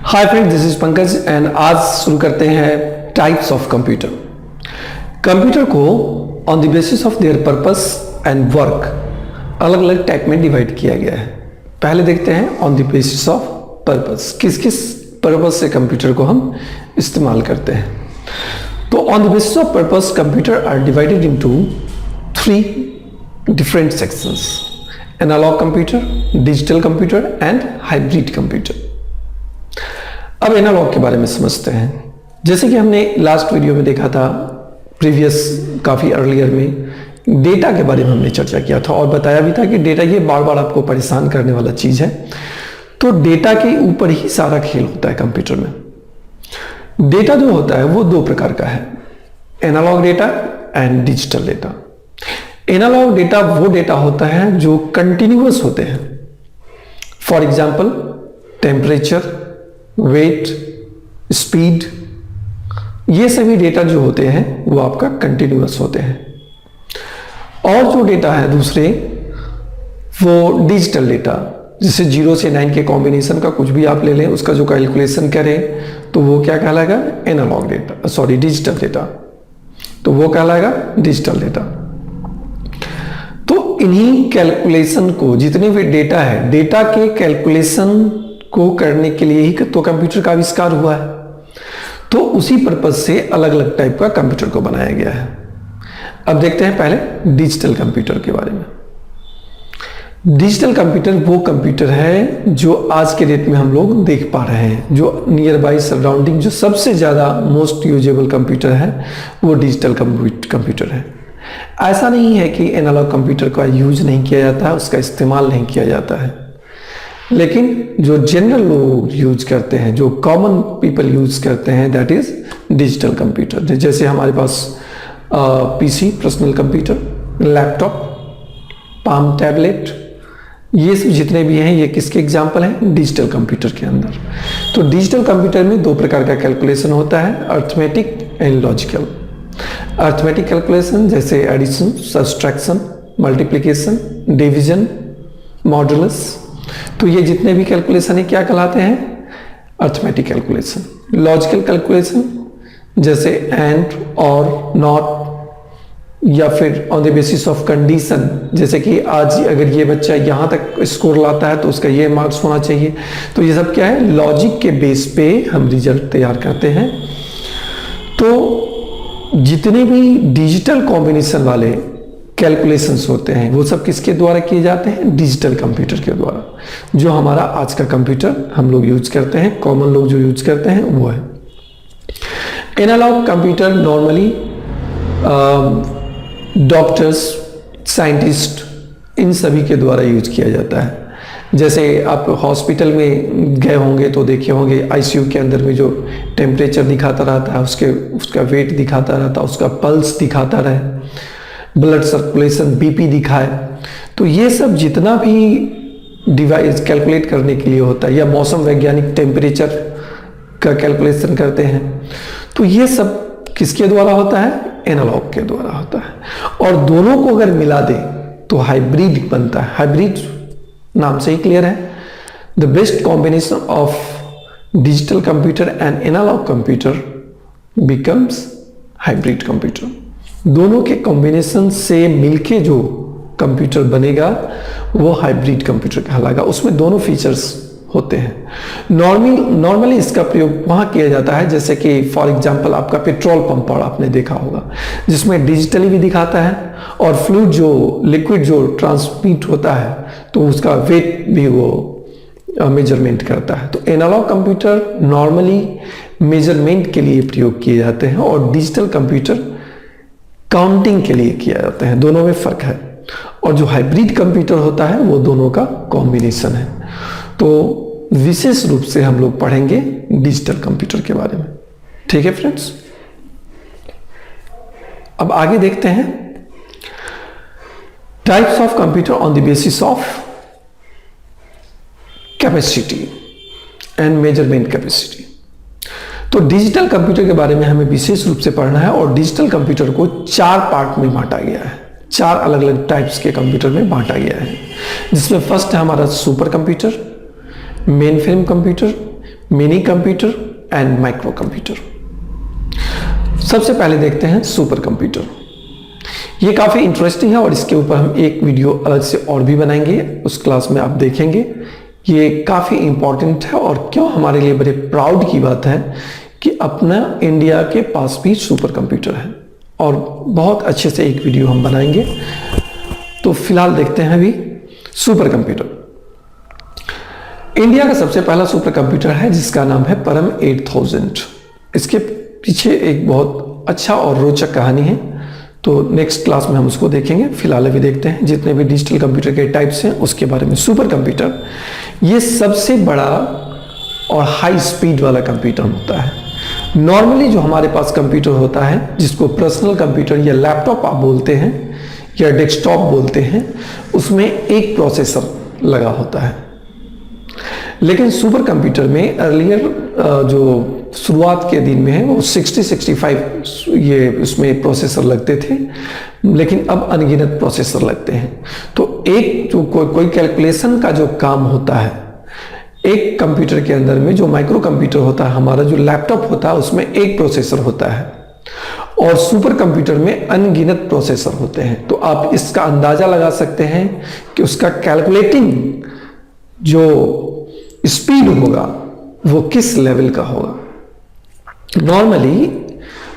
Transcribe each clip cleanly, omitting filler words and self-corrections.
Hi friends, this is Pankaj and आज शुरू करते हैं टाइप्स ऑफ कंप्यूटर। कंप्यूटर को on the basis of their purpose and work अलग अलग टाइप में डिवाइड किया गया है। पहले देखते हैं on the basis of purpose, किस किस पर्पस से कंप्यूटर को हम इस्तेमाल करते हैं। तो on the basis of purpose computer are divided into 3 different sections: analog computer, digital computer and hybrid computer. अब एनालॉग के बारे में समझते हैं। जैसे कि हमने लास्ट वीडियो में देखा था, प्रीवियस काफ़ी अर्लियर में डेटा के बारे में हमने चर्चा किया था और बताया भी था कि डेटा ये बार बार आपको परेशान करने वाला चीज़ है। तो डेटा के ऊपर ही सारा खेल होता है कंप्यूटर में। डेटा जो होता है वो 2 प्रकार का है, analog data and digital data. Analog data वो डेटा होता है जो कंटिन्यूअस होते हैं। For example temperature, weight, speed, ये सभी डेटा जो होते हैं वो आपका कंटिन्यूअस होते हैं। और जो डेटा है दूसरे वो डिजिटल डेटा, जैसे 0 से 9 के कॉम्बिनेशन का कुछ भी आप ले लें, उसका जो कैलकुलेशन करें तो वो क्या कहलाएगा, analog data, sorry digital data. तो वो कहलाएगा डिजिटल डेटा। तो इन्हीं कैलकुलेशन को, जितने भी डेटा है, डेटा के कैलकुलेशन को करने के लिए ही तो कंप्यूटर का आविष्कार हुआ है। तो उसी पर्पज से अलग अलग टाइप का कंप्यूटर को बनाया गया है। अब देखते हैं पहले डिजिटल कंप्यूटर के बारे में। डिजिटल कंप्यूटर वो कंप्यूटर है जो आज के डेट में हम लोग देख पा रहे हैं, जो नियर बाई सराउंडिंग जो सबसे ज्यादा मोस्ट यूजेबल कंप्यूटर है वो डिजिटल कंप्यूटर है। ऐसा नहीं है कि एनालॉग कंप्यूटर का यूज नहीं किया जाता है, उसका इस्तेमाल नहीं किया जाता है, लेकिन जो जनरल लोग यूज करते हैं, जो कॉमन पीपल यूज करते हैं, दैट इज डिजिटल कंप्यूटर। जैसे हमारे पास PC, personal computer, laptop, palm tablet, ये सब जितने भी हैं ये किसके एग्जाम्पल हैं, डिजिटल कंप्यूटर के अंदर। तो डिजिटल कंप्यूटर में 2 प्रकार का कैलकुलेशन होता है, arithmetic and logical. Arithmetic calculation जैसे addition, subtraction, multiplication, division, modulus, तो ये जितने भी कैलकुलेशन है क्या कहलाते हैं, अर्थमेटिक कैलकुलेशन। लॉजिकल कैलकुलेशन जैसे एंड, और, नॉट, या फिर on the basis of condition, जैसे कि आज अगर ये बच्चा यहां तक स्कोर लाता है तो उसका ये मार्क्स होना चाहिए। तो ये सब क्या है, लॉजिक के बेस पे हम रिजल्ट तैयार करते हैं। तो जितने भी डिजिटल कॉम्बिनेशन वाले कैलकुलेशंस होते हैं वो सब किसके द्वारा किए जाते हैं, डिजिटल कंप्यूटर के द्वारा। जो हमारा आज का कंप्यूटर हम लोग यूज करते हैं, कॉमन लोग जो यूज करते हैं वो है। Analog computer normally doctors, scientist, इन सभी के द्वारा यूज किया जाता है। जैसे आप हॉस्पिटल में गए होंगे तो देखे होंगे आईसीयू के अंदर में जो टेम्परेचर दिखाता रहता है, उसका वेट दिखाता रहता है, उसका पल्स दिखाता रहे, ब्लड सर्कुलेशन, बीपी दिखाए। तो ये सब जितना भी डिवाइस कैलकुलेट करने के लिए होता है, या मौसम वैज्ञानिक टेम्परेचर का कैलकुलेशन करते हैं, तो ये सब किसके द्वारा होता है, एनालॉग के द्वारा होता है। और दोनों को अगर मिला दे तो हाइब्रिड बनता है। हाइब्रिड नाम से ही क्लियर है, the best combination of digital computer and analog computer becomes hybrid computer. दोनों के कॉम्बिनेशन से मिलके जो कंप्यूटर बनेगा वो हाइब्रिड कंप्यूटर कहलाएगा। उसमें दोनों फीचर्स होते हैं। नॉर्मली इसका प्रयोग वहां किया जाता है, जैसे कि फॉर एग्जांपल आपका पेट्रोल पंप पर आपने देखा होगा, जिसमें डिजिटली भी दिखाता है और फ्लूइड जो लिक्विड जो ट्रांसमिट होता है तो उसका वेट भी वो मेजरमेंट करता है। तो एनालॉग कंप्यूटर नॉर्मली मेजरमेंट के लिए प्रयोग किए जाते हैं और डिजिटल कंप्यूटर काउंटिंग के लिए किया जाता है। दोनों में फर्क है। और जो हाइब्रिड कंप्यूटर होता है वो दोनों का कॉम्बिनेशन है। तो विशेष रूप से हम लोग पढ़ेंगे डिजिटल कंप्यूटर के बारे में। ठीक है फ्रेंड्स, अब आगे देखते हैं types of computer on the basis of capacity and measurement capacity. तो डिजिटल कंप्यूटर के बारे में हमें विशेष रूप से पढ़ना है और डिजिटल कंप्यूटर को 4 पार्ट में बांटा गया है। 4 अलग अलग टाइप्स के कंप्यूटर में बांटा गया है, जिसमें फर्स्ट है हमारा super computer, mainframe computer, mini computer and micro computer. सबसे पहले देखते हैं सुपर कंप्यूटर। ये काफ़ी इंटरेस्टिंग है और इसके ऊपर हम एक वीडियो अलग से और भी बनाएंगे, उस क्लास में आप देखेंगे। ये काफ़ी इंपॉर्टेंट है और क्यों हमारे लिए बड़े प्राउड की बात है कि अपना इंडिया के पास भी सुपर कंप्यूटर है, और बहुत अच्छे से एक वीडियो हम बनाएंगे। तो फिलहाल देखते हैं अभी सुपर कंप्यूटर। इंडिया का सबसे पहला सुपर कंप्यूटर है जिसका नाम है परम 8000। इसके पीछे एक बहुत अच्छा और रोचक कहानी है, तो नेक्स्ट क्लास में हम उसको देखेंगे। फिलहाल अभी देखते हैं जितने भी डिजिटल कंप्यूटर के टाइप्स हैं उसके बारे में। सुपर कंप्यूटर ये सबसे बड़ा और हाई स्पीड वाला कंप्यूटर होता है। नॉर्मली जो हमारे पास कंप्यूटर होता है, जिसको पर्सनल कंप्यूटर या लैपटॉप आप बोलते हैं या डेस्कटॉप बोलते हैं, उसमें एक प्रोसेसर लगा होता है। लेकिन सुपर कंप्यूटर में अर्लियर जो शुरुआत के दिन में है वो 60-65 ये उसमें प्रोसेसर लगते थे, लेकिन अब अनगिनत प्रोसेसर लगते हैं। तो एक जो कोई कैलकुलेशन का जो काम होता है एक कंप्यूटर के अंदर में, जो माइक्रो कंप्यूटर होता है हमारा, जो लैपटॉप होता है, उसमें एक प्रोसेसर होता है और सुपर कंप्यूटर में अनगिनत प्रोसेसर होते हैं। तो आप इसका अंदाजा लगा सकते हैं कि उसका कैलकुलेटिंग जो स्पीड होगा वो किस लेवल का होगा। नॉर्मली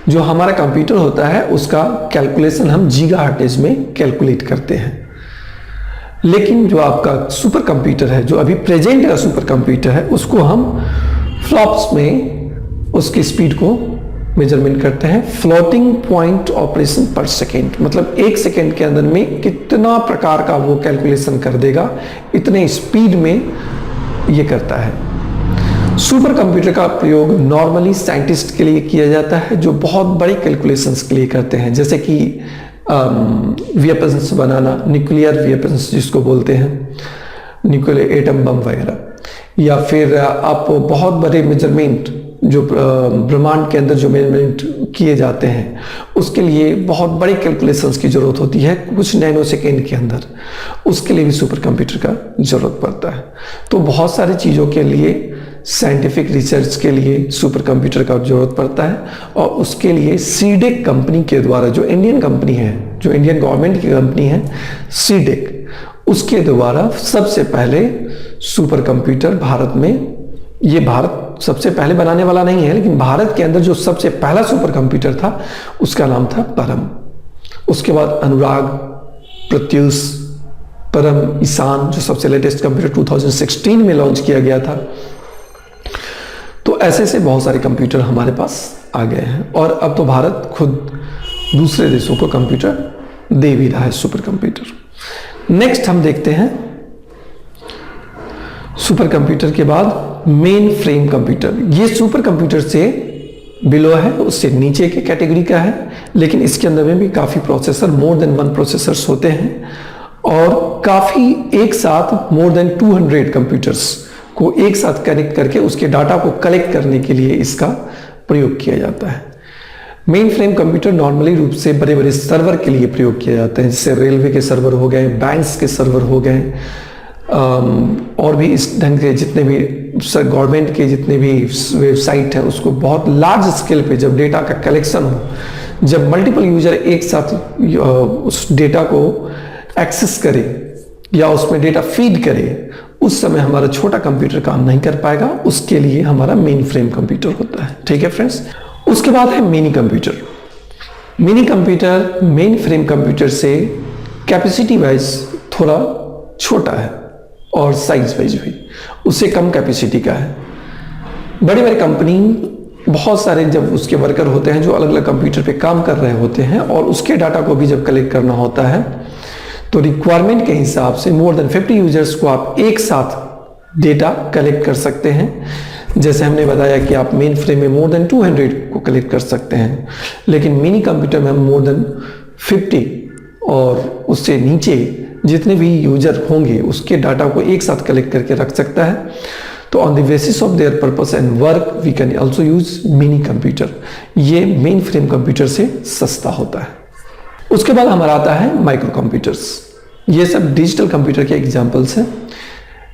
जो हमारा कंप्यूटर होता है उसका कैलकुलेशन हम गीगाहर्ट्ज में कैलकुलेट करते हैं, लेकिन जो आपका सुपर कंप्यूटर है, जो अभी प्रेजेंट का सुपर कंप्यूटर है, उसको हम फ्लॉप्स में उसकी स्पीड को मेजरमेंट करते हैं। फ्लोटिंग पॉइंट ऑपरेशन पर सेकेंड, मतलब एक सेकेंड के अंदर में कितना प्रकार का वो कैलकुलेशन कर देगा, इतने स्पीड में ये करता है। सुपर कंप्यूटर का प्रयोग नॉर्मली साइंटिस्ट के लिए किया जाता है जो बहुत बड़ी कैलकुलेशंस के लिए करते हैं, जैसे कि वेपन्स बनाना, न्यूक्लियर वेपन्स जिसको बोलते हैं, न्यूक्लियर एटम बम वगैरह, या फिर आप बहुत बड़े मेजरमेंट जो ब्रह्मांड के अंदर जो मेजरमेंट किए जाते हैं उसके लिए बहुत बड़ी कैलकुलेशंस की जरूरत होती है कुछ नैनो सेकेंड के अंदर, उसके लिए भी सुपर कंप्यूटर का जरूरत पड़ता है। तो बहुत सारी चीज़ों के लिए, साइंटिफिक रिसर्च के लिए सुपर कंप्यूटर का जरूरत पड़ता है, और उसके लिए सीडेक कंपनी के द्वारा, जो इंडियन कंपनी है, जो इंडियन गवर्नमेंट की कंपनी है सीडेक, उसके द्वारा सबसे पहले सुपर कंप्यूटर भारत में, ये भारत सबसे पहले बनाने वाला नहीं है, लेकिन भारत के अंदर जो सबसे पहला सुपर कंप्यूटर था उसका नाम था परम। उसके बाद अनुराग, प्रत्यूष, परम, ईशान, जो सबसे लेटेस्ट कंप्यूटर 2016 में लॉन्च किया गया था। तो ऐसे से बहुत सारे कंप्यूटर हमारे पास आ गए हैं, और अब तो भारत खुद दूसरे देशों को कंप्यूटर दे भी रहा है, सुपर कंप्यूटर। नेक्स्ट हम देखते हैं सुपर कंप्यूटर के बाद मेन फ्रेम कंप्यूटर। ये सुपर कंप्यूटर से बिलो है, उससे नीचे के कैटेगरी का है, लेकिन इसके अंदर में भी काफी प्रोसेसर, मोर देन 1 प्रोसेसर्स होते हैं, और काफी एक साथ मोर देन 200 कंप्यूटर्स को एक साथ कनेक्ट करके उसके डाटा को कलेक्ट करने के लिए इसका प्रयोग किया जाता है। मेन फ्रेम कंप्यूटर नॉर्मली रूप से बड़े बड़े सर्वर के लिए प्रयोग किया जाता है, जैसे रेलवे के सर्वर हो गए, बैंक्स के सर्वर हो गए, और भी इस ढंग के जितने भी गवर्नमेंट के जितने भी वेबसाइट है, उसको बहुत लार्ज स्केल पे जब डेटा का कलेक्शन हो, जब मल्टीपल यूजर एक साथ उस डेटा को एक्सेस करे या उसमें डेटा फीड करे, उस समय हमारा छोटा कंप्यूटर काम नहीं कर पाएगा, उसके लिए हमारा मेन फ्रेम कंप्यूटर होता है। ठीक है फ्रेंड्स। उसके बाद है mini computer. Mini computer mainframe computer से कैपेसिटी वाइज थोड़ा छोटा है और साइज वाइज भी उससे कम कैपेसिटी का है। बड़ी बड़ी कंपनी, बहुत सारे जब उसके वर्कर होते हैं जो अलग अलग कंप्यूटर पे काम कर रहे होते हैं, और उसके डाटा को भी जब कलेक्ट करना होता है, तो रिक्वायरमेंट के हिसाब से मोर देन 50 यूजर्स को आप एक साथ डेटा कलेक्ट कर सकते हैं। जैसे हमने बताया कि आप मेन फ्रेम में मोर देन 200 को कलेक्ट कर सकते हैं, लेकिन मिनी कंप्यूटर में हम मोर देन 50 और उससे नीचे जितने भी यूजर होंगे उसके डाटा को एक साथ कलेक्ट करके रख सकता है। तो on the basis of their purpose and work we can also use mini computer. ये मेन फ्रेम कंप्यूटर से सस्ता होता है। उसके बाद हमारा आता है माइक्रो कंप्यूटर्स। ये सब डिजिटल कंप्यूटर के एग्जांपल्स हैं।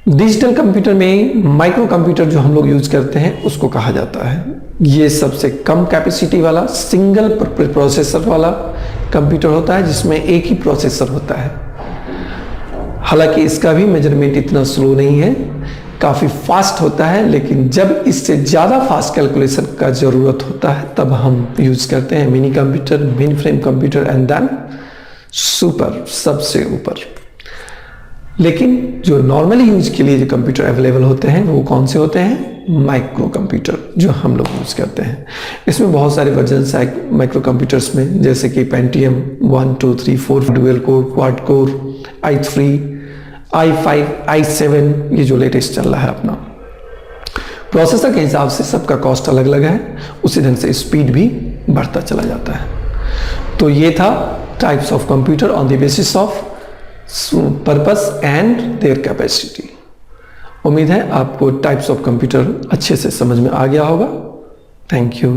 डिजिटल कंप्यूटर में माइक्रो कंप्यूटर जो हम लोग यूज करते हैं उसको कहा जाता है। ये सबसे कम कैपेसिटी वाला सिंगल प्रोसेसर वाला कंप्यूटर होता है जिसमें एक ही प्रोसेसर होता है। हालांकि इसका भी मेजरमेंट इतना स्लो नहीं है, काफ़ी फास्ट होता है, लेकिन जब इससे ज़्यादा फास्ट कैलकुलेशन का ज़रूरत होता है तब हम यूज करते हैं mini computer, mainframe computer and then super, सबसे ऊपर। लेकिन जो नॉर्मली यूज के लिए जो कंप्यूटर अवेलेबल होते हैं वो कौन से होते हैं? माइक्रो कंप्यूटर जो हम लोग यूज करते हैं। इसमें बहुत सारे वर्जन्स है माइक्रो कंप्यूटर्स में, जैसे कि Pentium 1, 2, 3, 4, dual core, quad core, i3, i5, i7, ये जो लेटेस्ट चल रहा है अपना। प्रोसेसर के हिसाब से सबका कॉस्ट अलग अलग है, उसी ढंग से स्पीड भी बढ़ता चला जाता है। तो ये था types of computer on the basis of purpose and their capacity. उम्मीद है आपको टाइप्स ऑफ कंप्यूटर अच्छे से समझ में आ गया होगा। Thank you.